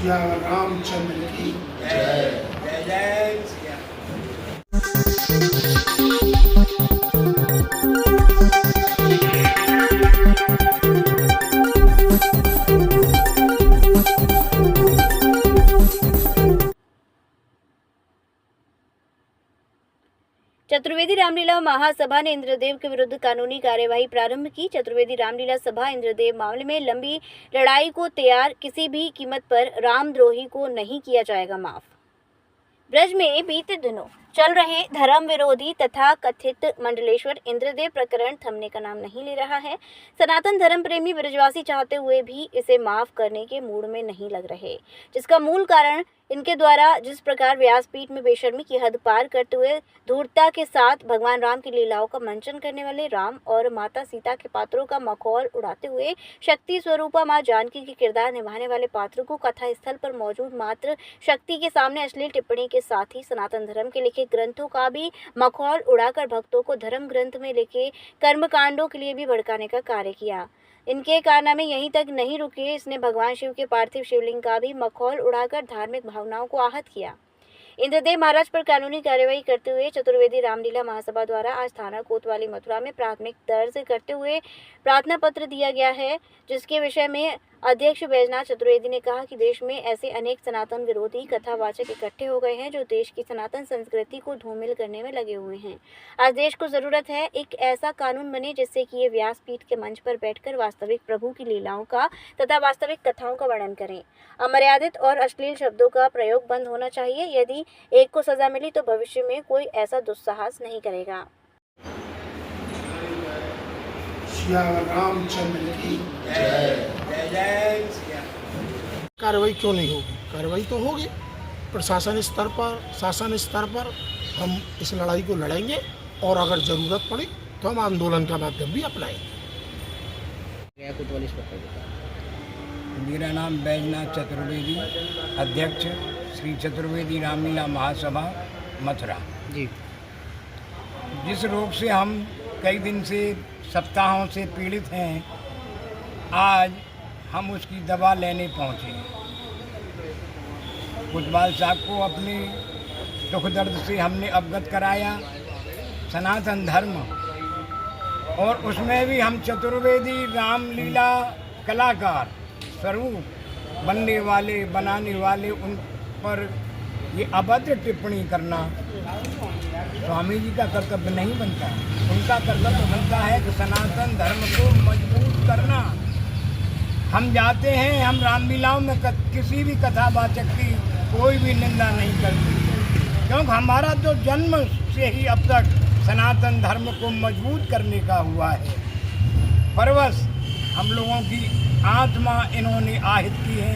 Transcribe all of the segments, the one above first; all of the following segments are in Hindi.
सिया रामचंद्र की जय जय जय सिया। चतुर्वेदी रामलीला महासभा ने इंद्रदेव के विरुद्ध कानूनी कार्यवाही प्रारंभ की। चतुर्वेदी रामलीला सभा इंद्रदेव मामले में लंबी लड़ाई को तैयार, किसी भी कीमत पर रामद्रोही को नहीं किया जाएगा माफ। ब्रज में बीते दिनों चल रहे धर्म विरोधी तथा कथित मंडलेश्वर इंद्रदेव प्रकरण थमने का नाम नहीं ले रहा है। सनातन धर्म प्रेमी ब्रजवासी चाहते हुए भी इसे माफ करने के मूड में नहीं लग रहे, जिसका मूल कारण इनके द्वारा जिस प्रकार व्यासपीठ में बेशर्मी की हद पार करते हुए धूर्तता के साथ भगवान राम की लीलाओं का मंचन करने वाले राम और माता सीता के पात्रों का मखौल उड़ाते हुए शक्ति स्वरूपा मां जानकी के किरदार निभाने वाले पात्रों को कथा स्थल पर मौजूद मात्र शक्ति के सामने अश्लील टिप्पणी के साथ ही सनातन धर्म के लिखे ग्रंथों का भी मखौल उड़ाकर भक्तों को धर्म ग्रंथ में लिखे कर्मकांडों के लिए भी भड़काने का कार्य किया। इनके कारनामे यहीं तक नहीं रुके, इसने भगवान शिव के पार्थिव शिवलिंग का भी मखौल उड़ाकर धार्मिक भावनाओं को आहत किया। इंद्रदेव महाराज पर कानूनी कार्यवाही करते हुए चतुर्वेदी रामलीला महासभा द्वारा आज थाना कोतवाली मथुरा में प्राथमिक दर्ज करते हुए प्रार्थना पत्र दिया गया है, जिसके विषय में अध्यक्ष बैजनाथ चतुर्वेदी ने कहा कि देश में ऐसे अनेक सनातन विरोधी कथावाचक इकट्ठे हो गए हैं जो देश की सनातन संस्कृति को धूमिल करने में लगे हुए हैं। आज देश को जरूरत है एक ऐसा कानून बने जिससे कि ये व्यासपीठ के मंच पर बैठकर वास्तविक प्रभु की लीलाओं का तथा वास्तविक कथाओं का वर्णन करें। अमर्यादित और अश्लील शब्दों का प्रयोग बंद होना चाहिए। यदि एक को सजा मिली तो भविष्य में कोई ऐसा दुस्साहस नहीं करेगा। सिया रामचंद्र की जय जय जय सिया। कार्रवाई क्यों नहीं होगी? कार्रवाई तो होगी। प्रशासन स्तर पर, शासन स्तर पर हम इस लड़ाई को लड़ेंगे और अगर ज़रूरत पड़ी तो हम आंदोलन का माध्यम भी अपनाएंगे। मेरा नाम बैजनाथ चतुर्वेदी, अध्यक्ष श्री चतुर्वेदी रामलीला महासभा मथुरा जी। जिस रोग से हम कई दिन से सप्ताहों से पीड़ित हैं, आज हम उसकी दवा लेने पहुँचे। कोतवाल साहब को अपने दुख दर्द से हमने अवगत कराया। सनातन धर्म और उसमें भी हम चतुर्वेदी रामलीला कलाकार स्वरूप बनने वाले, बनाने वाले, उन पर ये अभद्र टिप्पणी करना स्वामी जी का कर्तव्य नहीं बनता। उनका कर्तव्य बनता है कि सनातन धर्म को मजबूत करना। हम जाते हैं, हम रामलीलाओं में किसी भी कथावाचक की कोई भी निंदा नहीं करते, क्योंकि हमारा तो जन्म से ही अब तक सनातन धर्म को मजबूत करने का हुआ है। परवश हम लोगों की आत्मा इन्होंने आहत की है।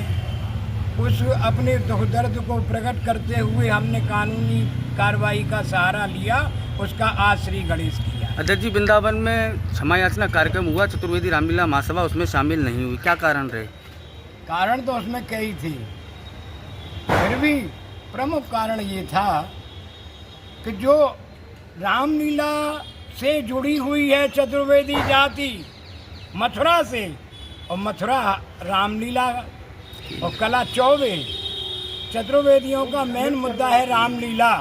उस अपने दुख दर्द को प्रकट करते हुए हमने कानूनी कार्रवाई का सहारा लिया, उसका आज श्री गणेश किया। अध्यक्ष जी, वृंदावन में क्षमा याचना कार्यक्रम हुआ, चतुर्वेदी रामलीला महासभा उसमें शामिल नहीं हुई, क्या कारण रहे? कारण तो उसमें कई थे, फिर भी प्रमुख कारण ये था कि जो रामलीला से जुड़ी हुई है चतुर्वेदी जाति मथुरा से, और मथुरा रामलीला और कला चौबे, चतुर्वेदियों का मेन मुद्दा है रामलीला।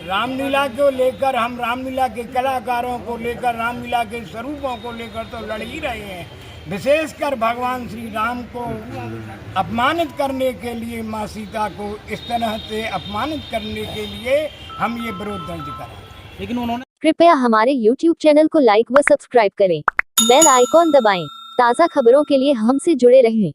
रामलीला को लेकर हम रामलीला के कलाकारों को लेकर, रामलीला के स्वरूपों को लेकर तो लड़ ही रहे हैं। विशेषकर भगवान श्री राम को अपमानित करने के लिए, माँ सीता को इस तरह से अपमानित करने के लिए हम ये विरोध दर्ज करा। लेकिन उन्होंने कृपया हमारे YouTube चैनल को लाइक व सब्सक्राइब करें, बेल आइकॉन दबाएं, ताज़ा खबरों के लिए हमसे जुड़े रहें।